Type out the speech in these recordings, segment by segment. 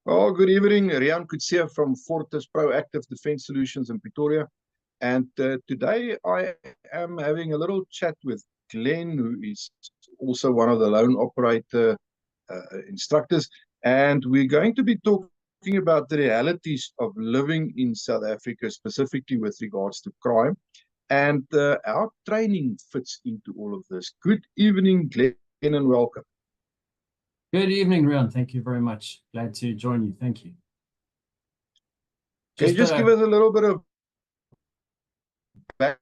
Oh, good evening. Rian Kutsia from Fortis Proactive Defense Solutions in Pretoria. And today I am having a little chat with Glenn, who is also one of the loan operator instructors. And we're going to be talking about the realities of living in South Africa, specifically with regards to crime. And our training fits into all of this. Good evening, Glenn, and welcome. Good evening, Rian. Thank you very much. Glad to join you. Thank you. Can you just give us a little bit of background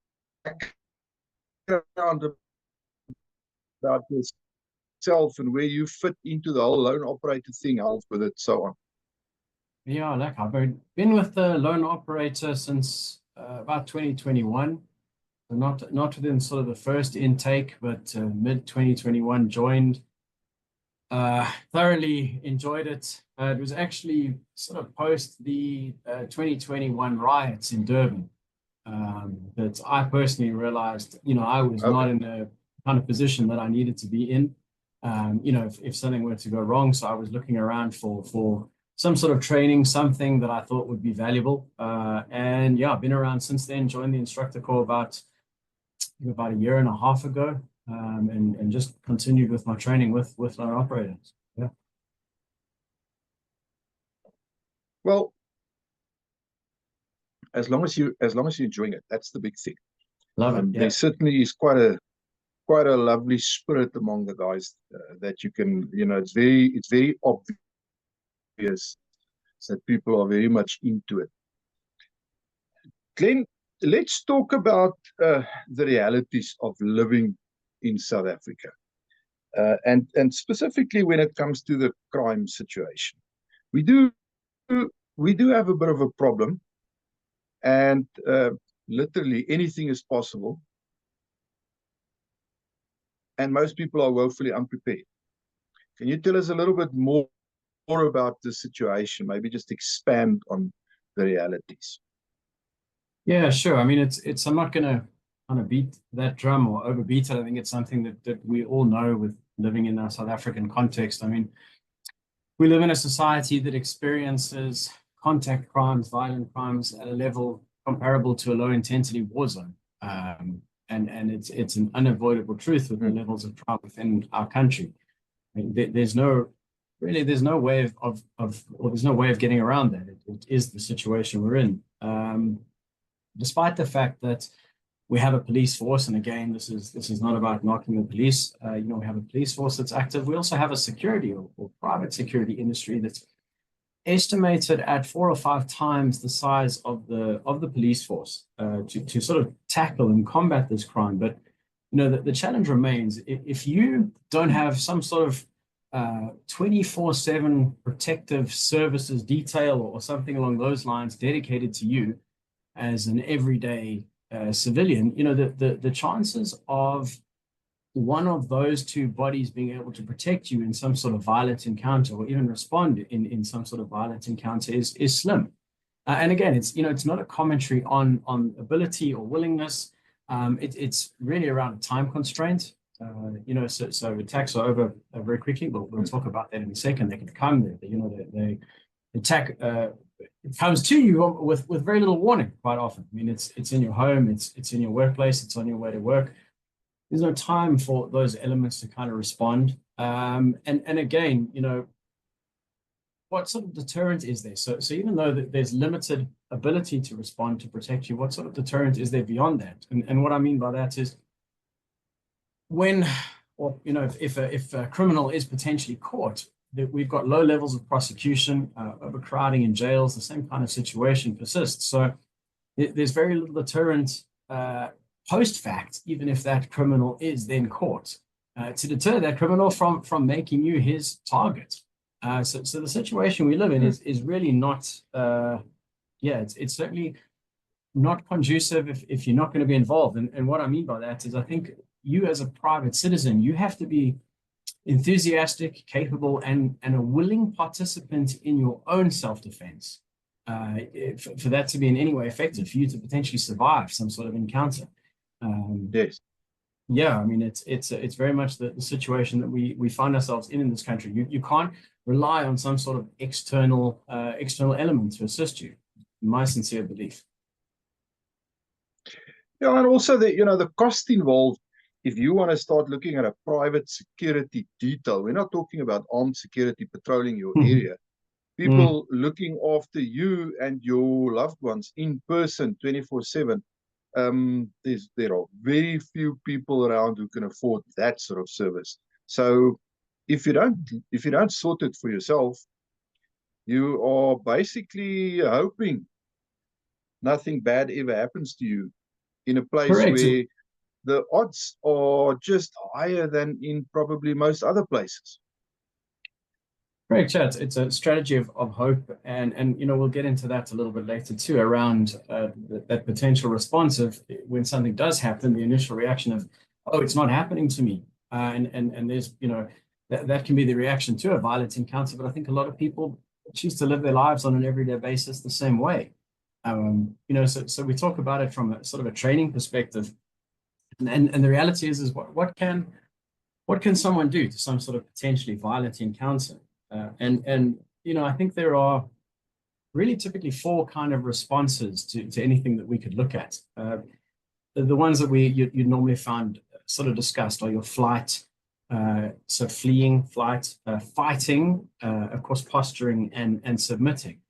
about yourself and where you fit into the whole loan operator thing, Howell with it, so on? Yeah, like I've been with the loan operator since about 2021. Not within sort of the first intake, but mid 2021 joined. Thoroughly enjoyed it. It was actually sort of post the 2021 riots in Durban that I personally realized, I was not in the kind of position that I needed to be in. If something were to go wrong, so I was looking around for some sort of training, something that I thought would be valuable. And yeah, I've been around since then. Joined the instructor corps about a year and a half ago. And just continued with my training with loan operators. Yeah. Well, as long as you're enjoying it, that's the big thing. Love it. Yeah. There certainly is quite a lovely spirit among the guys that you can, it's very obvious that people are very much into it. Glenn, let's talk about the realities of living in South Africa, and specifically when it comes to the crime situation. We do have a bit of a problem, and literally anything is possible, and most people are woefully unprepared. Can you tell us a little bit more about the situation? Maybe just expand on the realities. Yeah, sure. I mean, I'm not going to kind of beat that drum or overbeat it. I think it's something that we all know with living in our South African context. I mean, we live in a society that experiences contact crimes, violent crimes at a level comparable to a low intensity war zone. And it's an unavoidable truth with the levels of crime within our country. I mean, there's no way there's no way of getting around that. It is the situation we're in. Despite the fact that we have a police force, and again, this is not about knocking the police. We have a police force that's active. We also have a security or private security industry that's estimated at 4 or 5 times the size of the police force to sort of tackle and combat this crime. But the challenge remains. If you don't have some sort of 24/7 protective services detail or something along those lines dedicated to you as an everyday civilian, the chances of one of those two bodies being able to protect you in some sort of violent encounter or even respond in some sort of violent encounter is slim. And again, it's not a commentary on ability or willingness. It's really around a time constraint. So attacks are over very quickly. We'll talk about that in a second. They can come. They attack. It comes to you with very little warning quite often. I mean, it's in your home, it's in your workplace, it's on your way to work. There's no time for those elements to kind of respond. And again, what sort of deterrent is there? So even though there's limited ability to respond to protect you, what sort of deterrent is there beyond that? And what I mean by that is if a criminal is potentially caught, that we've got low levels of prosecution, overcrowding in jails, the same kind of situation persists. So there's very little deterrent post-fact, even if that criminal is then caught, to deter that criminal from making you his target. So the situation we live in is really not, it's certainly not conducive if you're not going to be involved. And what I mean by that is I think you as a private citizen, you have to be enthusiastic, capable, and a willing participant in your own self-defense for that to be in any way effective, for you to potentially survive some sort of encounter. Yes. Yeah, I mean, it's very much the situation that we find ourselves in this country. You can't, rely on some sort of external element to assist you. My sincere belief. Yeah, and also the cost involved. If you want to start looking at a private security detail, we're not talking about armed security patrolling your area. People looking after you and your loved ones in person 24/7. There are very few people around who can afford that sort of service. So if you don't sort it for yourself, you are basically hoping nothing bad ever happens to you in a place Correct. where the odds are just higher than in probably most other places. Correct, yeah, it's a strategy of hope, and we'll get into that a little bit later too, around that potential response of when something does happen, the initial reaction of, oh, it's not happening to me, and there's that can be the reaction to a violent encounter. But I think a lot of people choose to live their lives on an everyday basis the same way. So we talk about it from a sort of a training perspective, and the reality is what can someone do to some sort of potentially violent encounter? I think there are really typically four kind of responses to anything that we could look at. The ones that you'd normally find sort of discussed are your flight, so fleeing, flight, fighting, of course, posturing, and submitting.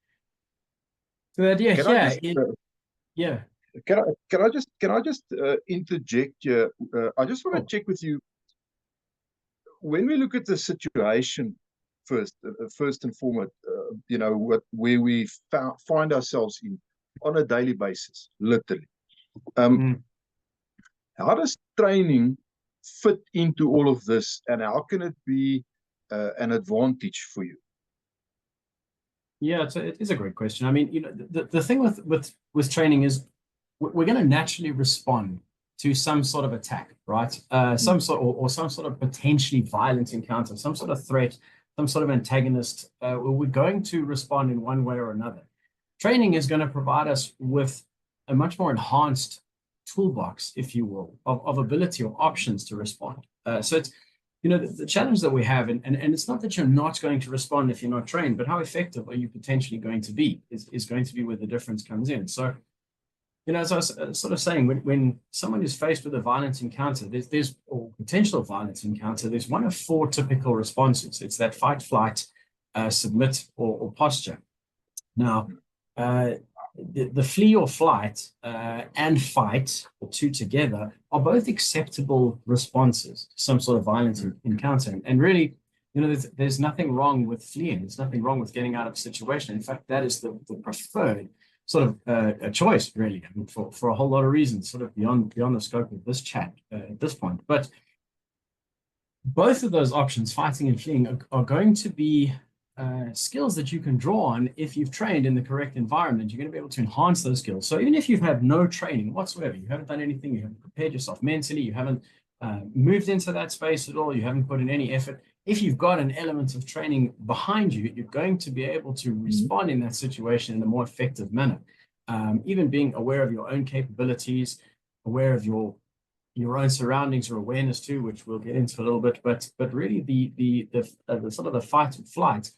So the idea yeah. Can I just interject here? I just want to check with you. When we look at the situation first and foremost, where we find ourselves in on a daily basis, literally. How does training fit into all of this, and how can it be an advantage for you? Yeah, it is a great question. I mean, the thing with training is we're going to naturally respond to some sort of attack, right? Some sort or some sort of potentially violent encounter, some sort of threat, some sort of antagonist. We're going to respond in one way or another. Training is going to provide us with a much more enhanced toolbox, if you will, of ability or options to respond. So it's the challenge that we have, and it's not that you're not going to respond if you're not trained, but how effective are you potentially going to be is going to be where the difference comes in. So, as I was sort of saying, when someone is faced with a violent encounter, there's or potential violent encounter, there's one of four typical responses. It's that fight, flight, submit, or posture. Now, the flee or flight and fight, the two together, are both acceptable responses to some sort of violent encounter. And really, there's nothing wrong with fleeing. There's nothing wrong with getting out of a situation. In fact, that is the preferred sort of a choice, really, I mean, for a whole lot of reasons, sort of beyond the scope of this chat at this point. But both of those options, fighting and fleeing, are going to be skills that you can draw on if you've trained in the correct environment. You're going to be able to enhance those skills. So even if you've had no training whatsoever, you haven't done anything, you haven't prepared yourself mentally, you haven't moved into that space at all, you haven't put in any effort, if you've got an element of training behind you, you're going to be able to respond in that situation in a more effective manner. Even being aware of your own capabilities, aware of your own surroundings or awareness too, which we'll get into a little bit, but really the sort of the fight and flight,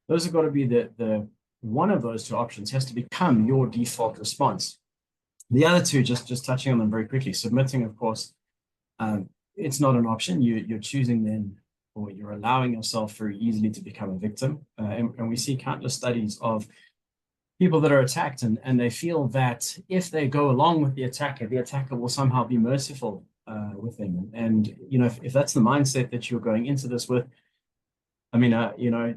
those have got to be the one of those two options has to become your default response. The other two, just touching on them very quickly, submitting, of course, it's not an option. You're choosing then, or you're allowing yourself very easily to become a victim. And we see countless studies of people that are attacked and they feel that if they go along with the attacker will somehow be merciful with them. And if that's the mindset that you're going into this with, I mean,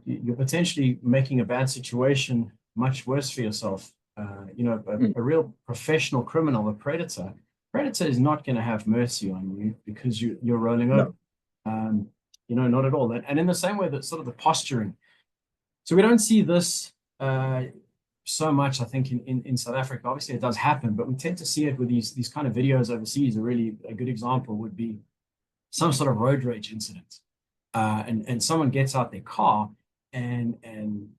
you're potentially making a bad situation much worse for yourself. A real professional criminal, a predator is not going to have mercy on you because you're rolling over. Not at all. And in the same way that sort of the posturing. So we don't see this so much, I think, in South Africa. Obviously, it does happen, but we tend to see it with these kind of videos overseas. A good example would be some sort of road rage incident. And someone gets out their car and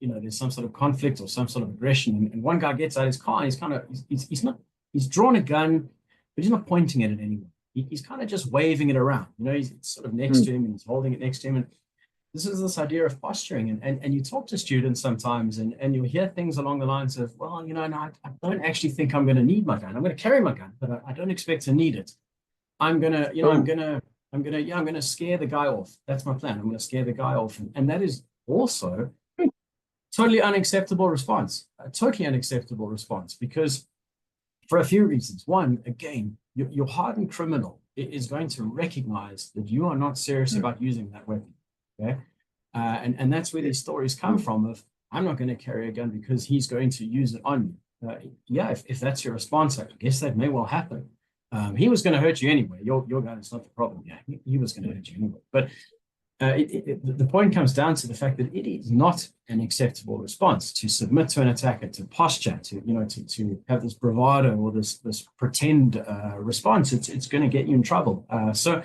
there's some sort of conflict or some sort of aggression, and one guy gets out his car and he's drawn a gun, but he's not pointing it at anyone. He's kind of just waving it around. He's sort of next to him and he's holding it next to him, this is this idea of posturing. And you talk to students sometimes and you'll hear things along the lines of, well, no, I don't actually think I'm going to need my gun. I'm going to carry my gun, but I don't expect to need it. I'm gonna, Oh, I'm gonna scare the guy off. That's my plan. I'm gonna scare the guy off. And that is also totally unacceptable response. A totally unacceptable response because for a few reasons. One, again, your hardened criminal is going to recognize that you are not serious mm, about using that weapon. Okay. And that's where yeah, these stories come from of I'm not going to carry a gun because he's going to use it on you. Yeah, if that's your response, I guess that may well happen. He was going to hurt you anyway. Your gun is not the problem. Yeah, he was going to hurt you anyway. But the point comes down to the fact that it is not an acceptable response to submit to an attacker, to posture, to have this bravado or this pretend response. It's going to get you in trouble. So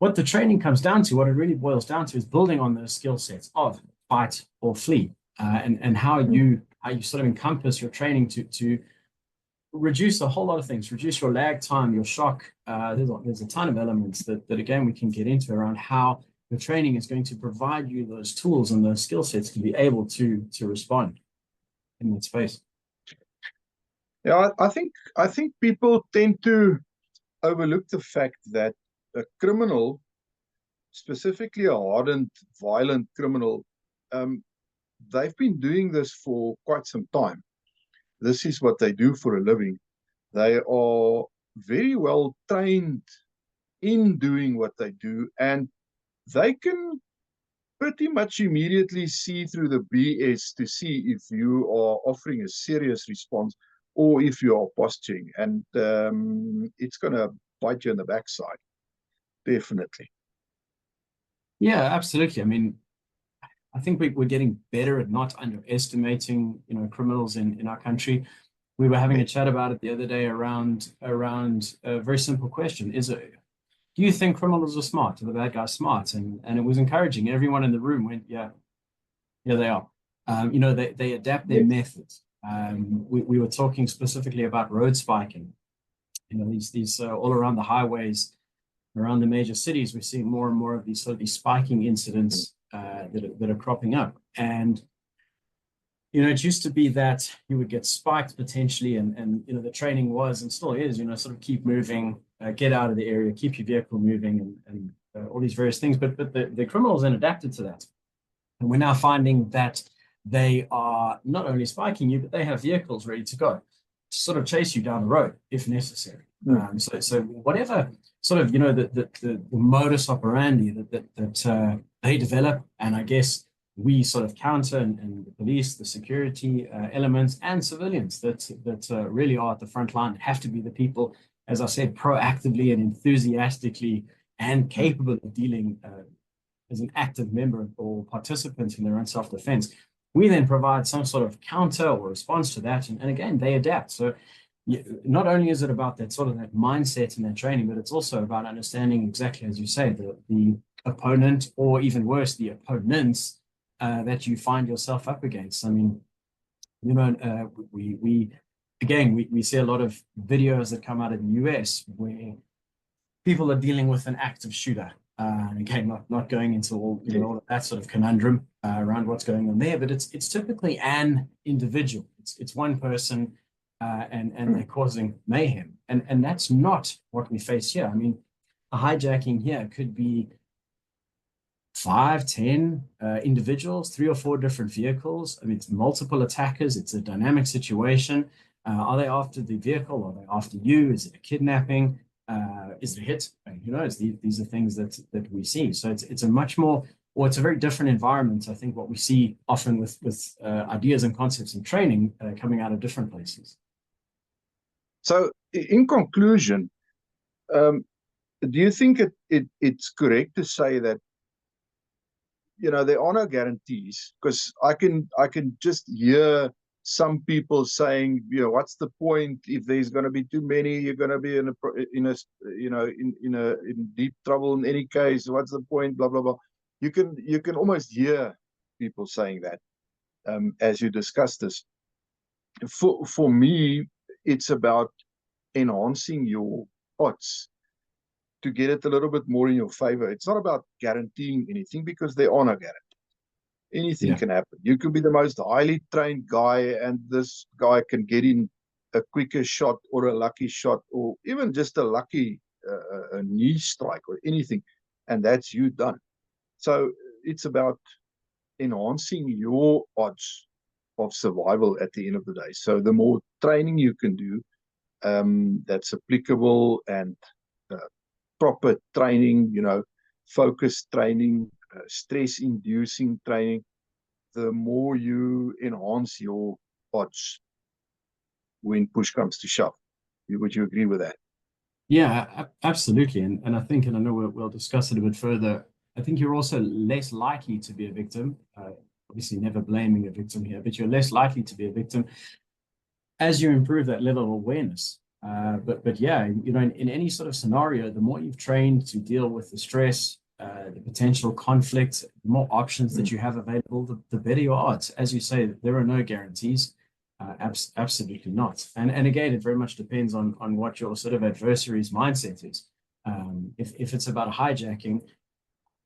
what the training comes down to, what it really boils down to, is building on those skill sets of fight or flee, and how you sort of encompass your training to reduce a whole lot of things, reduce your lag time, your shock. There's a ton of elements that again we can get into around how the training is going to provide you those tools and those skill sets to be able to respond in that space. yeah. I think people tend to overlook the fact that a criminal, specifically a hardened, violent criminal, um, they've been doing this for quite some time. This is what they do for a living. They are very well trained in doing what they do, and they can pretty much immediately see through the BS to see if you are offering a serious response or if you are posturing. And it's going to bite you in the backside, definitely. Yeah, absolutely. I mean, I think we're getting better at not underestimating, criminals in our country. We were having a chat about it the other day around a very simple question: do you think criminals are smart? Are the bad guys smart? And it was encouraging. Everyone in the room went, yeah, yeah, they are. They adapt their Yes. methods. We were talking specifically about road spiking. These all around the highways, around the major cities, we're seeing more and more of these spiking incidents that are cropping up. And it used to be that you would get spiked potentially, and the training was and still is, sort of keep moving, get out of the area, keep your vehicle moving, and all these various things. But the criminals then adapted to that, and we're now finding that they are not only spiking you, but they have vehicles ready to go to sort of chase you down the road if necessary. Mm. So whatever sort of the modus operandi that they develop, and I guess we sort of counter, and the police, the security elements, and civilians that really are at the front line have to be the people, as I said, proactively and enthusiastically and capable of dealing as an active member or participant in their own self-defense. We then provide some sort of counter or response to that, and again they adapt. So not only is it about that sort of that mindset and that training, but it's also about understanding exactly as you say the opponent, or even worse, the opponents that you find yourself up against. I mean, we again we see a lot of videos that come out of the US where people are dealing with an active shooter. And again, not going into all of that sort of conundrum around what's going on there, but it's typically an individual. It's one person, and they're causing mayhem, and that's not what we face here. I mean, a hijacking here could be 5, 10 individuals, 3 or 4 different vehicles. I mean, it's multiple attackers. It's a dynamic situation. Are they after the vehicle? Are they after you? Is it a kidnapping? Is it a hit? Who knows? These are things that we see. So it's a much more, or it's a very different environment. I think what we see often with ideas and concepts and training coming out of different places. So, in conclusion, um, do you think it's correct to say that there are no guarantees? Because I can just hear some people saying, what's the point if there's going to be too many? You're going to be in deep trouble in any case. What's the point? Blah blah blah. You can almost hear people saying that as you discuss this. For me, it's about enhancing your odds to get it a little bit more in your favor. It's not about guaranteeing anything because there are no guarantees. Anything can happen. You could be the most highly trained guy, and this guy can get in a quicker shot or a lucky shot, or even just a lucky a knee strike or anything, and that's you done. So it's about enhancing your odds of survival at the end of the day. So the more training you can do, that's applicable, and proper training, focused training, stress-inducing training, the more you enhance your odds when push comes to shove. Would you agree with that? Yeah, absolutely. And I think, and I know we'll discuss it a bit further, I think you're also less likely to be a victim. Obviously, never blaming a victim here, but you're less likely to be a victim as you improve that level of awareness. But yeah, in any sort of scenario, the more you've trained to deal with the stress, the potential conflict, the more options that you have available, the better your odds. As you say, there are no guarantees. Absolutely not. And again, it very much depends on what your sort of adversary's mindset is. If it's about hijacking,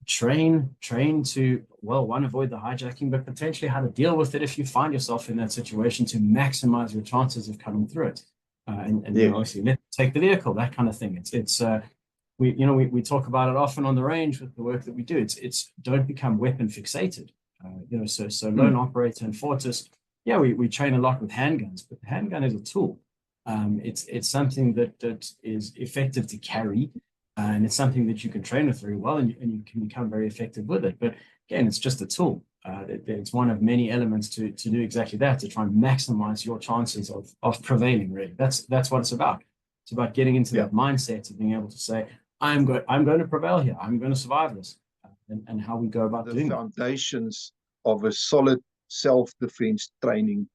train to, well, one, avoid the hijacking, but potentially how to deal with it if you find yourself in that situation to maximize your chances of coming through it. And obviously let's take the vehicle, that kind of thing. We talk about it often on the range with the work that we do. It's don't become weapon fixated. So lone operator and Fortis, yeah, we train a lot with handguns, but the handgun is a tool. It's something that is effective to carry, and it's something that you can train with very well, and you can become very effective with it. But again, it's just a tool. It's one of many elements to do exactly that, to try and maximize your chances of prevailing, really. That's what it's about. It's about getting into that mindset of being able to say, I'm going to prevail here. I'm going to survive this, and how we go about doing the foundations of a solid self-defense training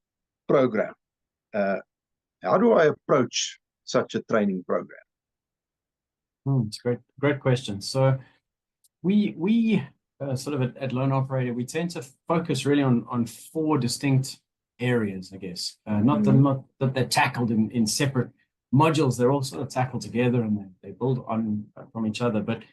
program. How do I approach such a training program? It's a great question. So we sort of at Lone Operator, we tend to focus really on four distinct areas, I guess. Not that they're tackled in separate modules. They're all sort of tackled together, and they build on from each other. But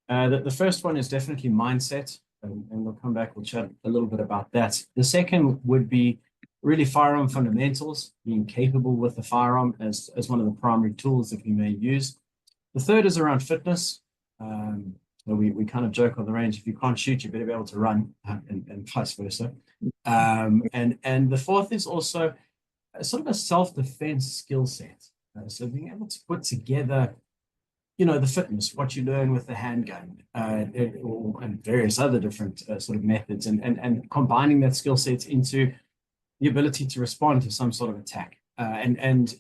the first one is definitely mindset, and we'll come back, we'll chat a little bit about that. The second would be really firearm fundamentals, being capable with the firearm as one of the primary tools that we may use. The third is around fitness. We kind of joke on the range, if you can't shoot, you better be able to run, and vice versa. And the fourth is also sort of a self-defense skill set. So being able to put together, the fitness, what you learn with the handgun, and various other different sort of methods, and combining that skill set into the ability to respond to some sort of attack. That's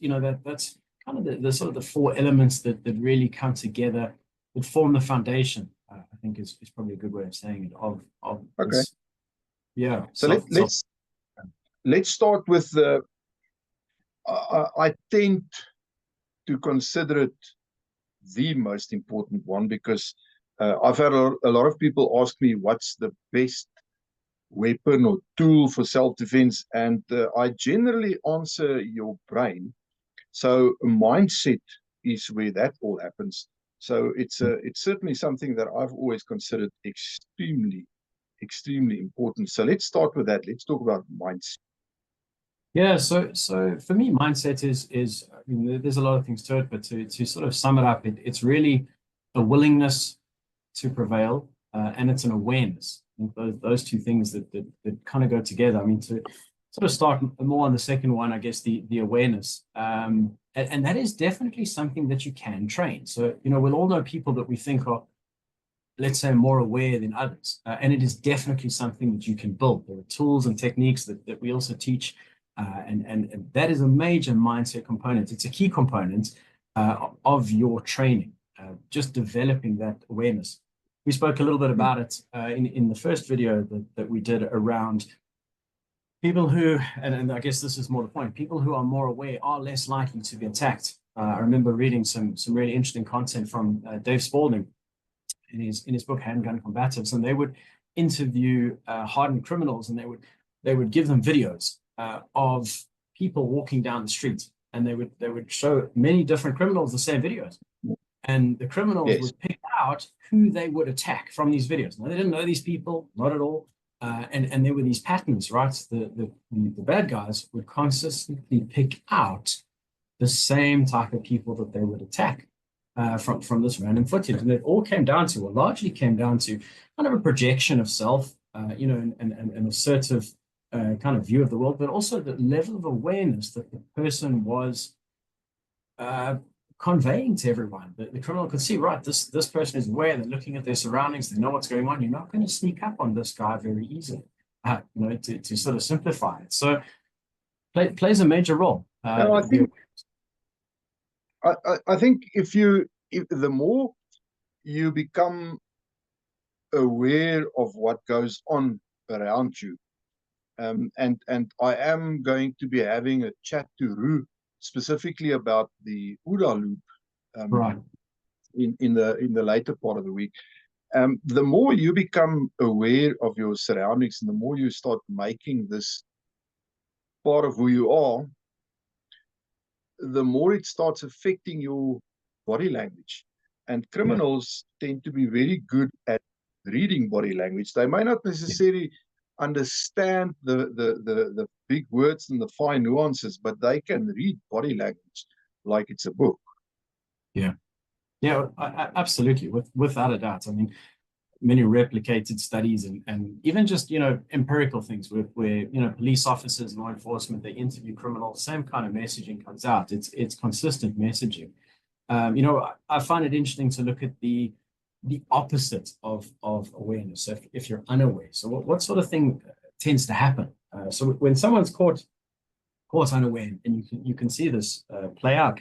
kind of the sort of the four elements that really come together that form the foundation. I think is probably a good way of saying it. Of okay. This, yeah. So let's start with the. I tend to consider it the most important one, because I've had a lot of people ask me what's the best weapon or tool for self-defense, and I generally answer your brain. So mindset is where that all happens. So it's certainly something that I've always considered extremely important. So let's start with that. Let's talk about mindset. Yeah, so for me, mindset is there's a lot of things to it, but to sort of sum it up, it's really a willingness to prevail, and it's an awareness. I think those two things that kind of go together. I mean, to sort of start more on the second one, I guess the awareness, and that is definitely something that you can train. So we'll all know people that we think are, let's say, more aware than others, and it is definitely something that you can build. There are tools and techniques that we also teach. And that is a major mindset component. It's a key component of your training, just developing that awareness. We spoke a little bit about it in the first video that we did around people who, and I guess this is more the point, people who are more aware are less likely to be attacked. I remember reading some really interesting content from Dave Spalding in his book Handgun Combatives, and they would interview hardened criminals, and they would give them videos of people walking down the street, and they would show many different criminals the same videos, And the criminals Yes. would pick out who they would attack from these videos. Now, they didn't know these people, not at all. And there were these patterns, right? The bad guys would consistently pick out the same type of people that they would attack from this random footage. And it all came down to, or largely came down to, kind of a projection of self, and an assertive kind of view of the world, but also the level of awareness that the person was conveying to everyone. The criminal could see, right, this person is aware, they're looking at their surroundings, they know what's going on. You're not going to sneak up on this guy very easily, to sort of simplify it. So plays a major role. No, I think if the more you become aware of what goes on around you, and I am going to be having a chat to Roo specifically about the OODA loop right. in the later part of the week. The more you become aware of your surroundings and the more you start making this part of who you are, the more it starts affecting your body language. And criminals tend to be very good at reading body language. They may not necessarily understand the big words and the fine nuances, but they can read body language like it's a book. Yeah. Yeah, absolutely. Without a doubt. I mean, many replicated studies and even just, empirical things where police officers, law enforcement, they interview criminals, same kind of messaging comes out. It's consistent messaging. I find it interesting to look at the opposite of awareness. So if you're unaware, so what sort of thing tends to happen? So when someone's caught unaware, and you can see this play out,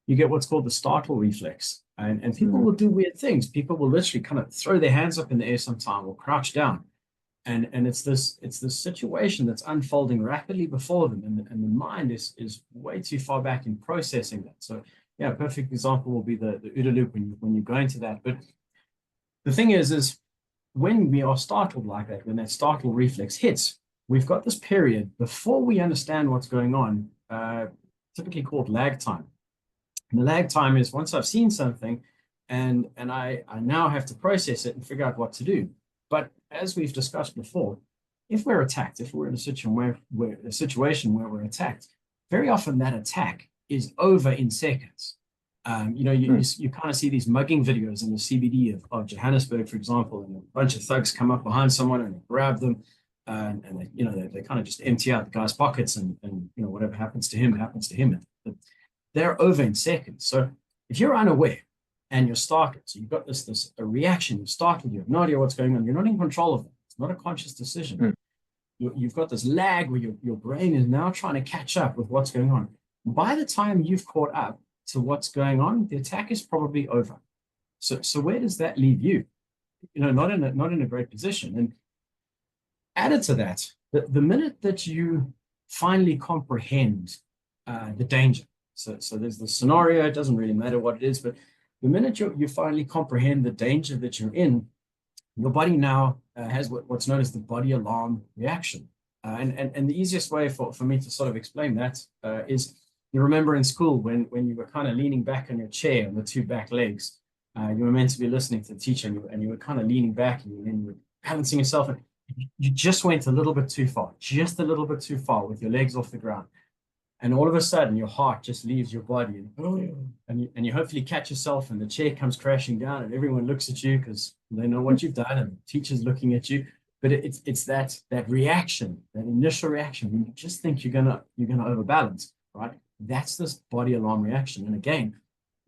you get what's called the startle reflex. And people will do weird things. People will literally kind of throw their hands up in the air sometime or crouch down. And it's this situation that's unfolding rapidly before them. And the mind is way too far back in processing that. So yeah, a perfect example will be the OODA loop when you go into that. But the thing is when we are startled like that, when that startle reflex hits, we've got this period before we understand what's going on, typically called lag time. And the lag time is once I've seen something and I now have to process it and figure out what to do. But as we've discussed before, if we're attacked, if we're in a situation where we're attacked, very often that attack is over in seconds. You kind of see these mugging videos in the CBD of Johannesburg, for example, and a bunch of thugs come up behind someone and grab them, and they kind of just empty out the guy's pockets, and whatever happens to him happens to him. They're over in seconds. So if you're unaware and you're startled, so you've got a reaction, you're startled, you have no idea what's going on, you're not in control of it. It's not a conscious decision. You've got this lag where your brain is now trying to catch up with what's going on. By the time you've caught up to what's going on, the attack is probably over. So where does that leave you? Not in a great position. And added to that, the minute that you finally comprehend the danger. So there's the scenario, it doesn't really matter what it is, but the minute you finally comprehend the danger that you're in, your body now has what's known as the body alarm reaction. And the easiest way for me to sort of explain that is, you remember in school when you were kind of leaning back on your chair on the two back legs, you were meant to be listening to the teacher, and you were kind of leaning back and you were balancing yourself, and you just went a little bit too far, with your legs off the ground. And all of a sudden, your heart just leaves your body, and you hopefully catch yourself, and the chair comes crashing down, and everyone looks at you because they know what you've done, and the teacher's looking at you. But it's that reaction, that initial reaction, when you just think you're gonna overbalance, right? That's this body alarm reaction, and again,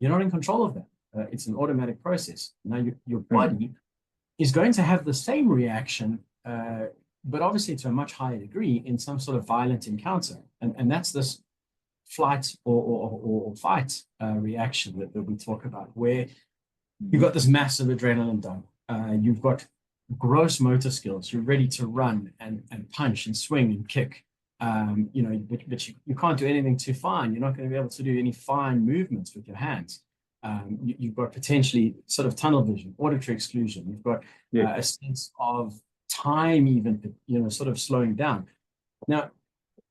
you're not in control of that. It's an automatic process. Now your body is going to have the same reaction, but obviously to a much higher degree in some sort of violent encounter. And that's this flight or fight reaction that we talk about, where you've got this massive adrenaline dump. You've got gross motor skills. You're ready to run and punch and swing and kick. But you can't do anything too fine. You're not going to be able to do any fine movements with your hands. You've got potentially sort of tunnel vision, auditory exclusion. You've got a sense of time, even, sort of slowing down. Now,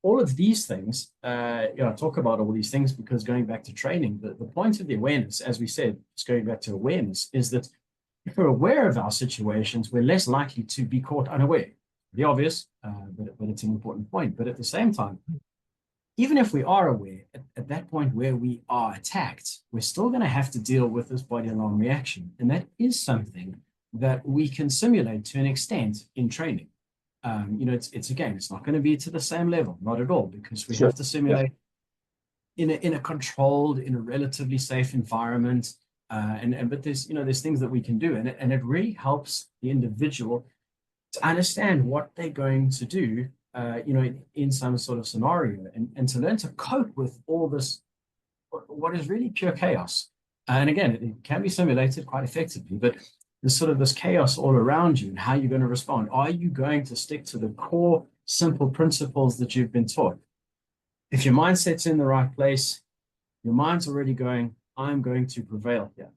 all of these things, I talk about all these things because going back to training, the point of the awareness, as we said, just going back to awareness, is that if we're aware of our situations, we're less likely to be caught unaware. The obvious, but it's an important point. But at the same time, even if we are aware, at that point where we are attacked, we're still going to have to deal with this body alarm reaction. And that is something that we can simulate to an extent in training. It's not going to be to the same level, not at all, because we have to simulate in a controlled, in a relatively safe environment. But there's things that we can do, and it really helps the individual to understand what they're going to do, in some sort of scenario, and to learn to cope with all this, what is really pure chaos. And again, it can be simulated quite effectively, but there's sort of this chaos all around you and how you're going to respond. Are you going to stick to the core simple principles that you've been taught? If your mindset's in the right place, your mind's already going, I'm going to prevail here.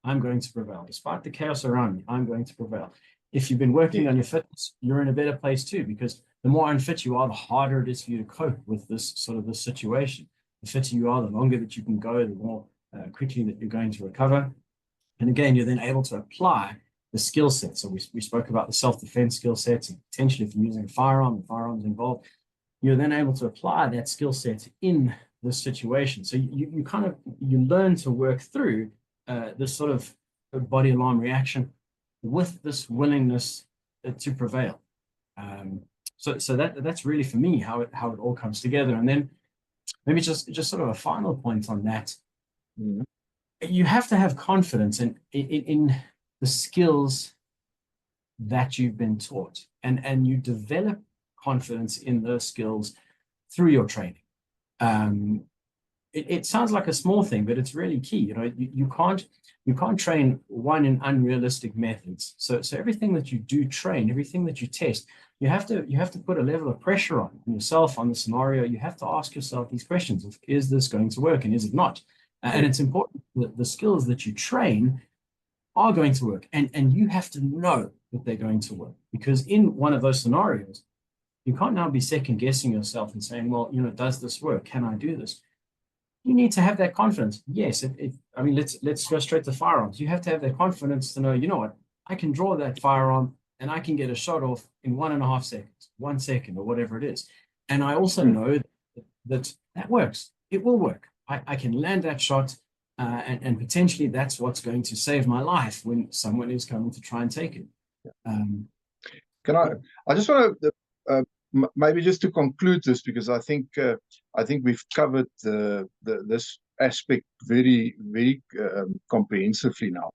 I'm going to prevail. Despite the chaos around me, I'm going to prevail. If you've been working on your fitness, you're in a better place too, because the more unfit you are, the harder it is for you to cope with this situation. The fitter you are, the longer that you can go, the more quickly that you're going to recover. And again, you're then able to apply the skill set. So we spoke about the self-defense skill sets, and potentially if you're using a firearm, the firearm's involved, you're then able to apply that skill set in this situation. So you learn to work through this sort of body alarm reaction with this willingness to prevail. So that's really for me how it all comes together. And then maybe just sort of a final point on that. You have to have confidence in the skills that you've been taught, and you develop confidence in those skills through your training. It sounds like a small thing, but it's really key. You can't train one in unrealistic methods. So everything that you do train, everything that you test, you have to put a level of pressure on yourself, on the scenario. You have to ask yourself these questions of, is this going to work and is it not? And it's important that the skills that you train are going to work, and you have to know that they're going to work, because in one of those scenarios, you can't now be second guessing yourself and saying, well, does this work? Can I do this? You need to have that confidence. Yes, let's go straight to firearms. You have to have that confidence to know, what, I can draw that firearm and I can get a shot off in 1.5 seconds, 1 second, or whatever it is. And I also know that works. It will work. I can land that shot, and potentially that's what's going to save my life when someone is coming to try and take it. I just want to maybe just to conclude this, because I think we've covered this aspect very, very comprehensively now,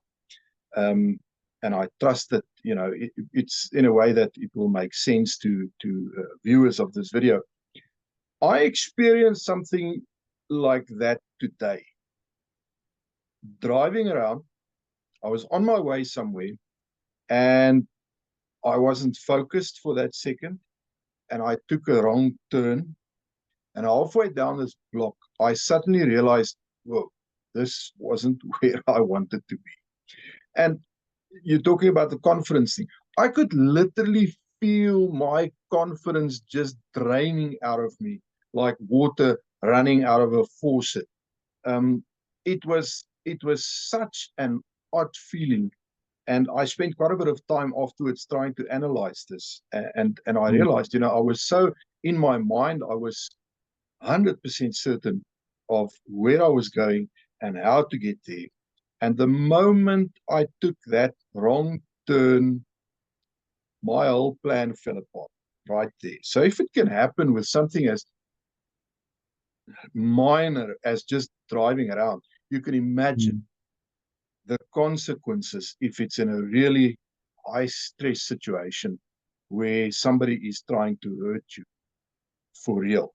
and I trust that it's in a way that it will make sense to viewers of this video. I experienced something like that today. Driving around, I was on my way somewhere, and I wasn't focused for that second, and I took a wrong turn. And halfway down this block, I suddenly realized, whoa, this wasn't where I wanted to be. And you're talking about the confidence thing. I could literally feel my confidence just draining out of me, like water running out of a faucet. It was such an odd feeling. And I spent quite a bit of time afterwards trying to analyze this. And I realized, I was so, in my mind, I was 100% certain of where I was going and how to get there. And the moment I took that wrong turn, my whole plan fell apart right there. So if it can happen with something as minor as just driving around, you can imagine the consequences if it's in a really high stress situation where somebody is trying to hurt you for real.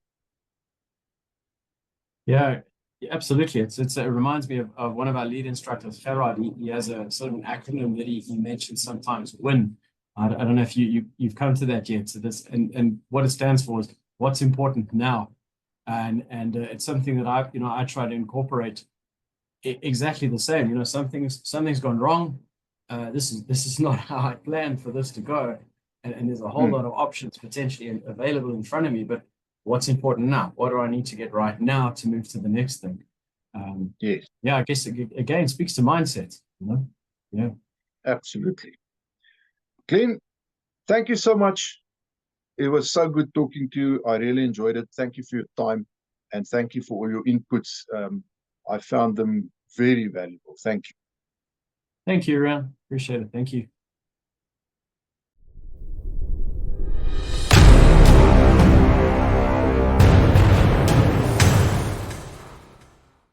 Yeah, absolutely. It reminds me of one of our lead instructors, Gerard. He has a sort of an acronym that he mentions sometimes, WIN. I don't know if you've come to that yet. So this and what it stands for is what's important now, and it's something that I try to incorporate exactly the same. Something's gone wrong. This is not how I planned for this to go, and there's a whole lot of options potentially available in front of me. But what's important now? What do I need to get right now to move to the next thing? Yes, Yeah, I guess it, again, speaks to mindset, you know? Yeah. absolutely. Glenn, thank you so much. It was so good talking to you. I really enjoyed it. Thank you for your time, and thank you for all your inputs. I found them very valuable. Thank you. Thank you, Ran. Appreciate it. Thank you.